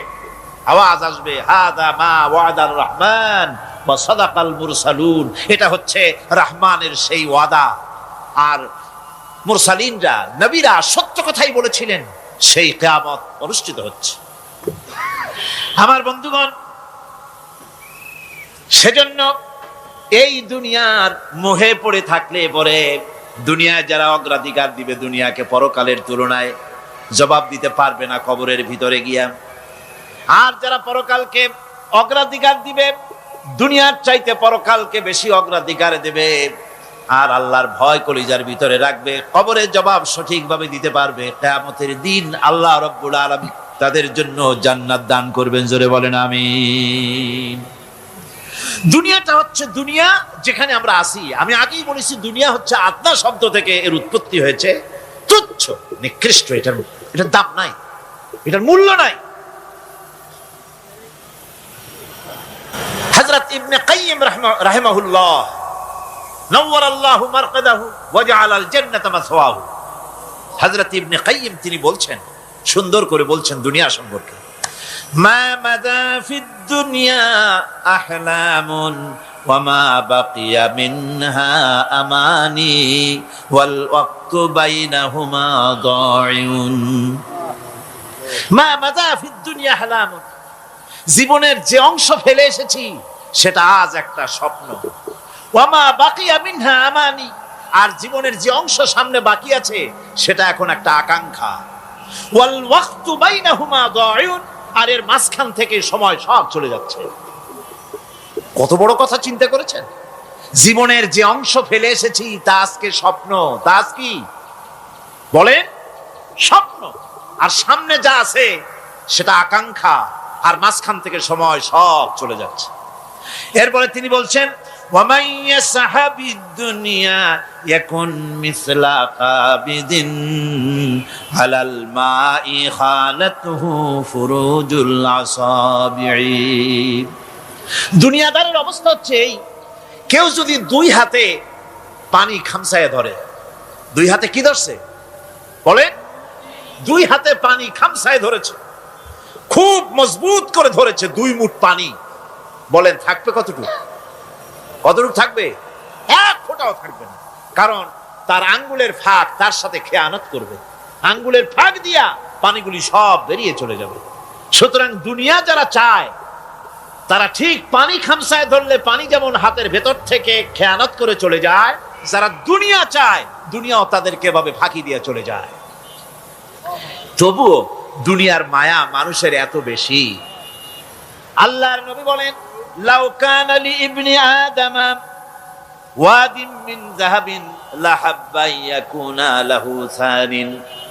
আওয়াজ আসবে হাদা মা ওয়াদার রহমান ওয়া সাদাকাল মুরসালুন, এটা হচ্ছে রহমানের সেই ওয়াদা, আর মুরসালিনরা নবীরা সত্য কথাই বলেছিলেন, সেই কিয়ামত অনুষ্ঠিত হচ্ছে। আমার বন্ধুগণ, সেজন্য এই দুনিয়ার মোহে পড়ে থাকলে পরে দুনিয়ায় যারা অগ্রাধিকার দিবে দুনিয়াকে পরকালের তুলনায়, জবাব দিতে পারবে না কবরের ভিতরে গিয়া। আর যারা পরকালকে অগ্রাধিকার দিবে, দুনিয়ার চাইতে পরকালকে বেশি অগ্রাধিকার দেবে, আর আল্লাহর ভয় কলিজার ভিতরে রাখবে, কবরের জবাব সঠিকভাবে দিতে পারবে, কিয়ামতের দিন আল্লাহ রাব্বুল আলামিন তাদের জন্য জান্নাত দান করবেন। জোরে বলেন আমিন। দুনিয়াটা হচ্ছে দুনিয়া যেখানে আমরা আসি। আমি আগেই বলেছি দুনিয়া হচ্ছে আদনা শব্দ থেকে এর উৎপত্তি হয়েছে। তুচ্ছ, নিকৃষ্ট, এটার দাম নাই, এটার মূল্য নাই। হযরত ইবনে কাইয়িম রাহিমাহুল্লাহ নওয়ারাল্লাহু মারকাদাহু ওয়া জাআলাল জান্নাতা মাসওয়াহু, হযরত ইবনে কাইয়িম তিনি বলছেন, সুন্দর করে বলছেন দুনিয়া সম্পর্কে, মা মাদা ফিদ দুনিয়া আহলামুন ওয়া মা বাকিয়া মিনহা আমানি ওয়াল ওয়াক্তু বাইনাহুমা দাইউন। মা মাদা ফিদ দুনিয়া আহলামুন, জীবনের যে অংশ ফেলে এসেছি সেটা আজ একটা স্বপ্ন। ওয়া মা বাকিয়া মিনহা আমানি, আর জীবনের যে অংশ সামনে বাকি আছে সেটা এখন একটা আকাঙ্ক্ষা। ওয়াল ওয়াক্তু বাইনাহুমা দাইউন, আর এর মাঝখান থেকে সময় সব চলে যাচ্ছে। কত বড় কথা চিন্তা করেছেন? জীবনের যে অংশ ফেলে এসেছি তা আজকে স্বপ্ন, তা আজ কি বলেন? স্বপ্ন। আর সামনে যা আছে সেটা আকাঙ্ক্ষা, আর মাঝখান থেকে সময় সব চলে যাচ্ছে। এরপরে তিনি বলছেন ওয়ামান ইয়াসহাবিদ দুনিয়া ইয়াকুন মিসলা কাবিদিন আলাল মাই খালাতুহু ফুরুজুল আসাবিঈ। দুনিয়াদারের অবস্থা হচ্ছে এই, কেউ যদি দুই হাতে পানি খামসায় ধরে, দুই হাতে কি ধরছে বলে? দুই হাতে পানি খামসায় ধরেছে, খুব মজবুত করে ধরেছে, 2 মুঠ পানি। বলেন থাকবে কতটুকু? কতটুকু থাকবে? 1 ফোঁটাও থাকবে না, কারণ তার আঙ্গুলের ফাঁক তার সাথে খেয়ানত করবে। আঙ্গুলের ফাঁক দিয়া পানিগুলি সব বেরিয়ে চলে যাবে। সুতরাং দুনিয়া যারা চায় তারা ঠিক পানি খামসায় ধরলে পানি যেমন হাতের ভেতর থেকে খেয়ানত করে চলে যায়, যারা দুনিয়া চায় দুনিয়াও তাদেরকে এভাবে ফাঁকি দিয়ে চলে যায়। তবুও দুনিয়ার মায়া মানুষের এত বেশি। আল্লাহর নবী বলেন, লাউ কানা লি ইবনি আদামা ওয়াদিন মিন যাহাবিন লাহাব্বা ইয়াকুনা লাহু সানিন